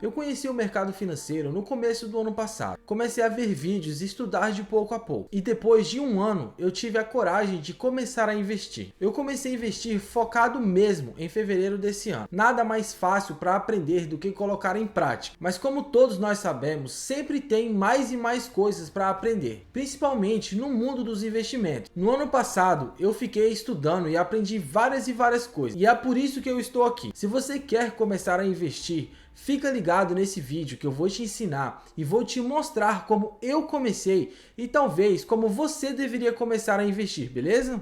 Eu conheci o mercado financeiro no começo do ano passado. Comecei a ver vídeos e estudar de pouco a pouco. E depois de um ano, eu tive a coragem de começar a investir. Eu comecei a investir focado mesmo em fevereiro desse ano. Nada mais fácil para aprender do que colocar em prática. Mas como todos nós sabemos, sempre tem mais e mais coisas para aprender. Principalmente no mundo dos investimentos. No ano passado, eu fiquei estudando e aprendi várias coisas. E é por isso que eu estou aqui. Se você quer começar a investir, fica ligado nesse vídeo que eu vou te ensinar e vou te mostrar como eu comecei e talvez como você deveria começar a investir, beleza?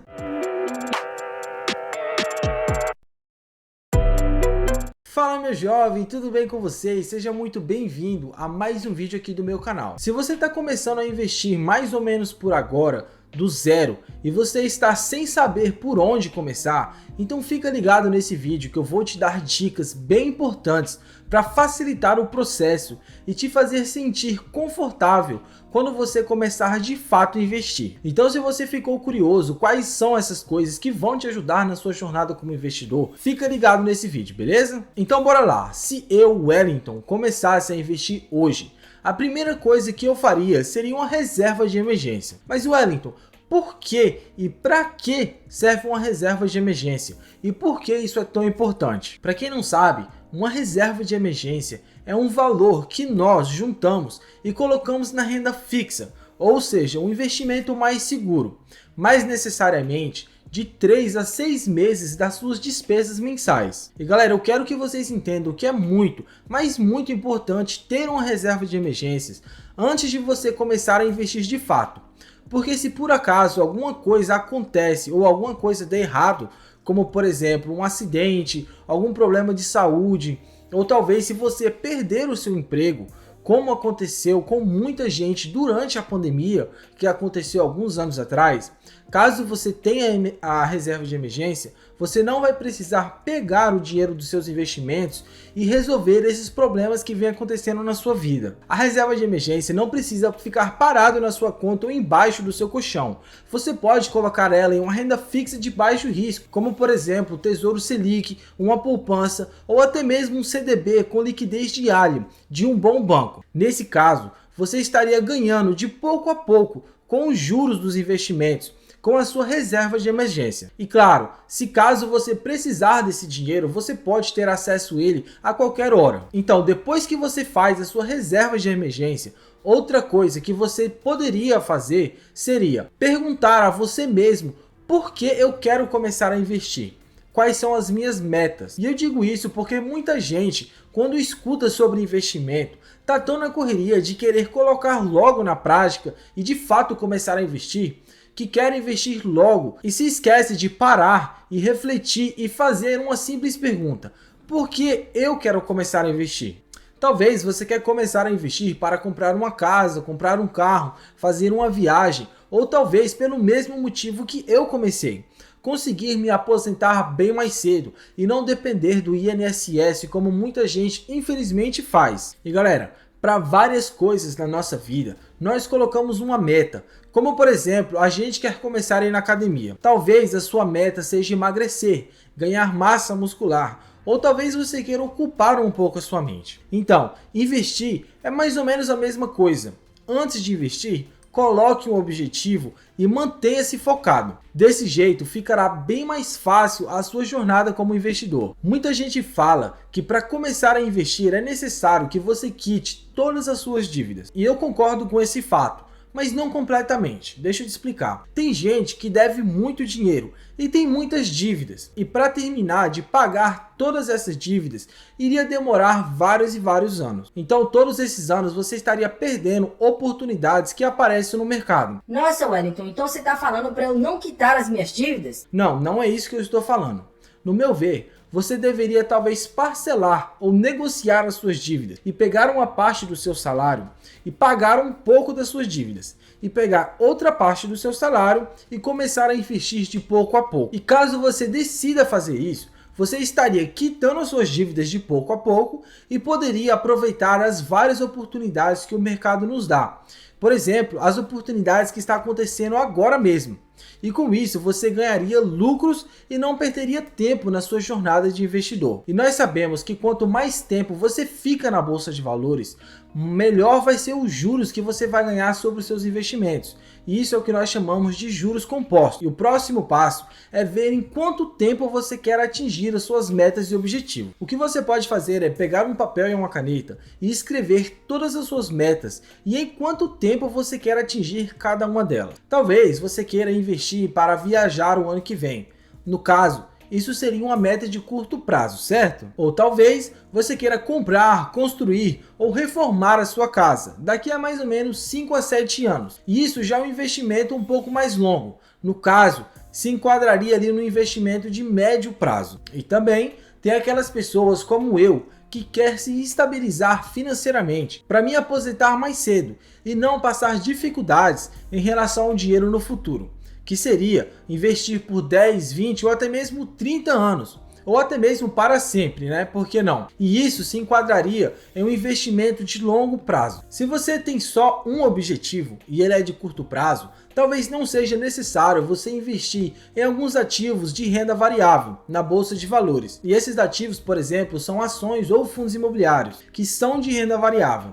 Fala meu jovem, tudo bem com vocês? Seja muito bem-vindo a mais um vídeo aqui do meu canal. Se você está começando a investir mais ou menos por agora, do zero, e você está sem saber por onde começar, então fica ligado nesse vídeo que eu vou te dar dicas bem importantes para facilitar o processo e te fazer sentir confortável quando você começar de fato a investir. Então, se você ficou curioso quais são essas coisas que vão te ajudar na sua jornada como investidor, fica ligado nesse vídeo, beleza? Então bora lá. Se eu, Wellington, começasse a investir hoje, a primeira coisa que eu faria seria uma reserva de emergência. Mas Wellington, por que e para que serve uma reserva de emergência? E por que isso é tão importante? Para quem não sabe, uma reserva de emergência é um valor que nós juntamos e colocamos na renda fixa, ou seja, um investimento mais seguro, mais necessariamente de 3 a 6 meses das suas despesas mensais. E galera, eu quero que vocês entendam que é muito, mas muito importante ter uma reserva de emergências antes de você começar a investir de fato. Porque se por acaso alguma coisa acontece ou alguma coisa der errado, como por exemplo um acidente, algum problema de saúde, ou talvez se você perder o seu emprego, como aconteceu com muita gente durante a pandemia, que aconteceu alguns anos atrás, caso você tenha a reserva de emergência, você não vai precisar pegar o dinheiro dos seus investimentos e resolver esses problemas que vem acontecendo na sua vida. A reserva de emergência não precisa ficar parado na sua conta ou embaixo do seu colchão. Você pode colocar ela em uma renda fixa de baixo risco, como por exemplo o Tesouro Selic, uma poupança ou até mesmo um CDB com liquidez diária de um bom banco. Nesse caso, você estaria ganhando de pouco a pouco com os juros dos investimentos, com a sua reserva de emergência. E claro, se caso você precisar desse dinheiro, você pode ter acesso a ele a qualquer hora. Então, depois que você faz a sua reserva de emergência, outra coisa que você poderia fazer seria perguntar a você mesmo por que eu quero começar a investir. Quais são as minhas metas? E eu digo isso porque muita gente, quando escuta sobre investimento, está tão na correria de querer colocar logo na prática e de fato começar a investir, que quer investir logo e se esquece de parar e refletir e fazer uma simples pergunta: por que eu quero começar a investir? Talvez você quer começar a investir para comprar uma casa, comprar um carro, fazer uma viagem, ou talvez pelo mesmo motivo que eu comecei: conseguir me aposentar bem mais cedo e não depender do INSS como muita gente infelizmente faz. E galera, para várias coisas na nossa vida, nós colocamos uma meta, como por exemplo, a gente quer começar a ir na academia. Talvez a sua meta seja emagrecer, ganhar massa muscular, ou talvez você queira ocupar um pouco a sua mente. Então, investir é mais ou menos a mesma coisa. Antes de investir, coloque um objetivo e mantenha-se focado. Desse jeito ficará bem mais fácil a sua jornada como investidor. Muita gente fala que para começar a investir é necessário que você quite todas as suas dívidas. E eu concordo com esse fato, mas não completamente. Deixa eu te explicar. Tem gente que deve muito dinheiro e tem muitas dívidas. E para terminar de pagar todas essas dívidas, iria demorar vários anos. Então todos esses anos você estaria perdendo oportunidades que aparecem no mercado. Nossa, Wellington, então você está falando para eu não quitar as minhas dívidas? Não, não é isso que eu estou falando. No meu ver, você deveria talvez parcelar ou negociar as suas dívidas e pegar uma parte do seu salário e pagar um pouco das suas dívidas e pegar outra parte do seu salário e começar a investir de pouco a pouco. E caso você decida fazer isso, você estaria quitando as suas dívidas de pouco a pouco e poderia aproveitar as várias oportunidades que o mercado nos dá. Por exemplo, as oportunidades que está acontecendo agora mesmo. E com isso você ganharia lucros e não perderia tempo na sua jornada de investidor. E nós sabemos que quanto mais tempo você fica na bolsa de valores, melhor vai ser os juros que você vai ganhar sobre os seus investimentos. E isso é o que nós chamamos de juros compostos. E o próximo passo é ver em quanto tempo você quer atingir as suas metas e objetivos. O que você pode fazer é pegar um papel e uma caneta e escrever todas as suas metas e em quanto tempo você quer atingir cada uma delas. Talvez você queira investir para viajar o ano que vem. No caso, isso seria uma meta de curto prazo, certo? Ou talvez você queira comprar, construir ou reformar a sua casa daqui a mais ou menos 5 a 7 anos. E isso já é um investimento um pouco mais longo. No caso, se enquadraria ali no investimento de médio prazo. E também tem aquelas pessoas como eu que quer se estabilizar financeiramente para me aposentar mais cedo e não passar dificuldades em relação ao dinheiro no futuro, que seria investir por 10, 20 ou até mesmo 30 anos, ou até mesmo para sempre, né? Por que não? E isso se enquadraria em um investimento de longo prazo. Se você tem só um objetivo e ele é de curto prazo, talvez não seja necessário você investir em alguns ativos de renda variável na bolsa de valores. E esses ativos, por exemplo, são ações ou fundos imobiliários, que são de renda variável.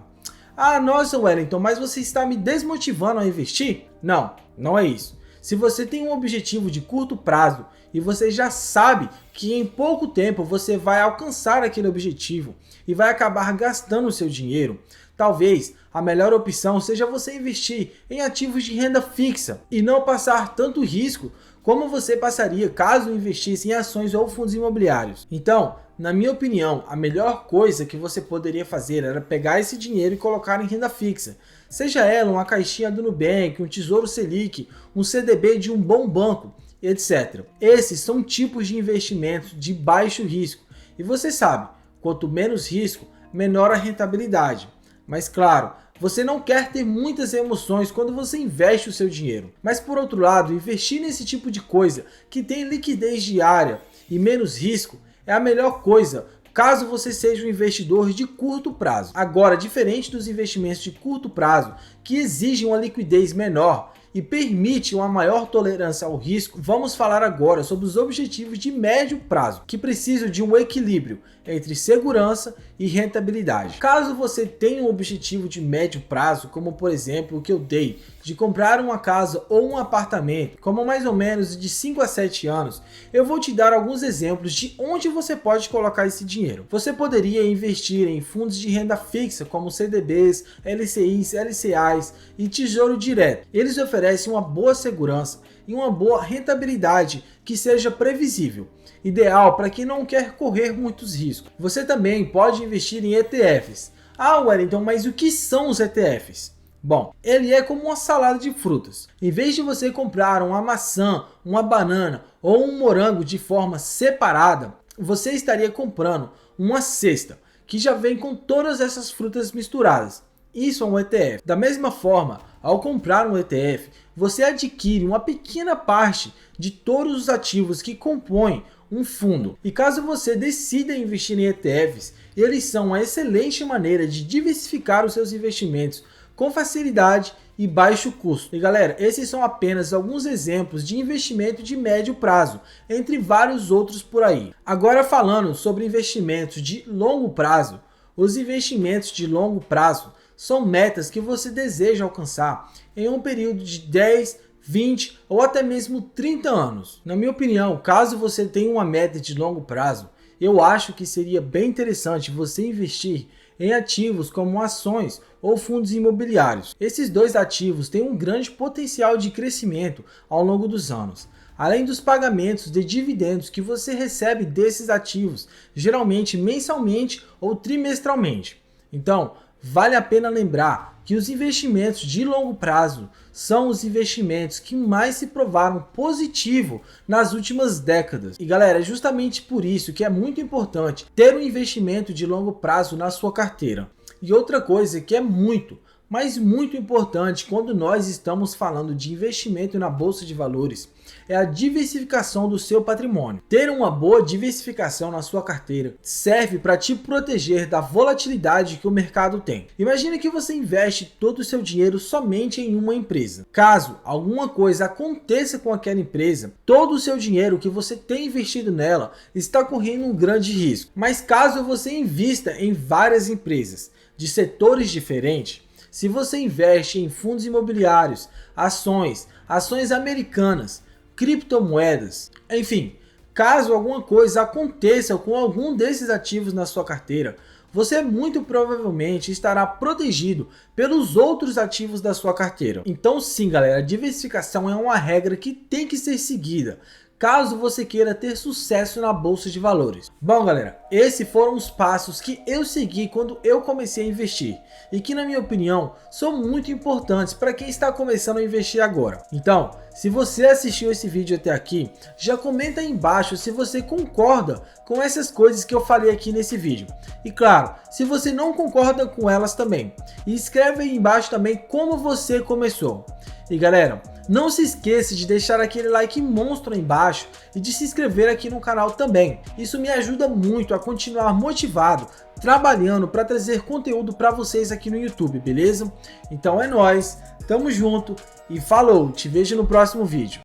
Ah, nossa, Wellington, mas você está me desmotivando a investir? Não, não é isso. Se você tem um objetivo de curto prazo e você já sabe que em pouco tempo você vai alcançar aquele objetivo e vai acabar gastando o seu dinheiro, talvez a melhor opção seja você investir em ativos de renda fixa e não passar tanto risco como você passaria caso investisse em ações ou fundos imobiliários. Então, na minha opinião, a melhor coisa que você poderia fazer era pegar esse dinheiro e colocar em renda fixa. Seja ela uma caixinha do Nubank, um Tesouro Selic, um CDB de um bom banco, etc. Esses são tipos de investimentos de baixo risco. E você sabe, quanto menos risco, menor a rentabilidade. Mas claro, você não quer ter muitas emoções quando você investe o seu dinheiro. Mas por outro lado, investir nesse tipo de coisa que tem liquidez diária e menos risco é a melhor coisa, caso você seja um investidor de curto prazo. Agora, diferente dos investimentos de curto prazo, que exigem uma liquidez menor e permite uma maior tolerância ao risco, vamos falar agora sobre os objetivos de médio prazo, que precisam de um equilíbrio entre segurança e rentabilidade. Caso você tenha um objetivo de médio prazo, como por exemplo o que eu dei, de comprar uma casa ou um apartamento, como mais ou menos de 5 a 7 anos, eu vou te dar alguns exemplos de onde você pode colocar esse dinheiro. Você poderia investir em fundos de renda fixa, como CDBs, LCIs, LCAs e Tesouro Direto. Eles oferecem uma boa segurança e uma boa rentabilidade que seja previsível, ideal para quem não quer correr muitos riscos. Você também pode investir em ETFs. Ah, Wellington, mas o que são os ETFs? Bom, ele é como uma salada de frutas. Em vez de você comprar uma maçã, uma banana ou um morango de forma separada, você estaria comprando uma cesta que já vem com todas essas frutas misturadas. Isso é um ETF. Da mesma forma, ao comprar um ETF, você adquire uma pequena parte de todos os ativos que compõem um fundo. E caso você decida investir em ETFs, eles são uma excelente maneira de diversificar os seus investimentos com facilidade e baixo custo. E galera, esses são apenas alguns exemplos de investimento de médio prazo, entre vários outros por aí. Agora falando sobre investimentos de longo prazo, os investimentos de longo prazo são metas que você deseja alcançar em um período de 10, 20 ou até mesmo 30 anos. Na minha opinião, caso você tenha uma meta de longo prazo, eu acho que seria bem interessante você investir em ativos como ações ou fundos imobiliários. Esses dois ativos têm um grande potencial de crescimento ao longo dos anos, além dos pagamentos de dividendos que você recebe desses ativos, geralmente mensalmente ou trimestralmente. Então, vale a pena lembrar que os investimentos de longo prazo são os investimentos que mais se provaram positivo nas últimas décadas. E galera, é justamente por isso que é muito importante ter um investimento de longo prazo na sua carteira. E outra coisa que é muito, Mas muito importante quando nós estamos falando de investimento na bolsa de valores é a diversificação do seu patrimônio. Ter uma boa diversificação na sua carteira serve para te proteger da volatilidade que o mercado tem. Imagine que você investe todo o seu dinheiro somente em uma empresa. Caso alguma coisa aconteça com aquela empresa, todo o seu dinheiro que você tem investido nela está correndo um grande risco. Mas caso você invista em várias empresas de setores diferentes, se você investe em fundos imobiliários, ações americanas, criptomoedas, enfim, caso alguma coisa aconteça com algum desses ativos na sua carteira, você muito provavelmente estará protegido pelos outros ativos da sua carteira. Então sim, galera, a diversificação é uma regra que tem que ser seguida caso você queira ter sucesso na bolsa de valores. Bom, galera, esses foram os passos que eu segui quando eu comecei a investir e que, na minha opinião, são muito importantes para quem está começando a investir agora. Então, se você assistiu esse vídeo até aqui, já comenta aí embaixo se você concorda com essas coisas que eu falei aqui nesse vídeo. E claro, se você não concorda com elas também. E escreve aí embaixo também como você começou. E galera, não se esqueça de deixar aquele like monstro aí embaixo e de se inscrever aqui no canal também. Isso me ajuda muito a continuar motivado, trabalhando para trazer conteúdo para vocês aqui no YouTube, beleza? Então é nóis, tamo junto e falou, te vejo no próximo vídeo.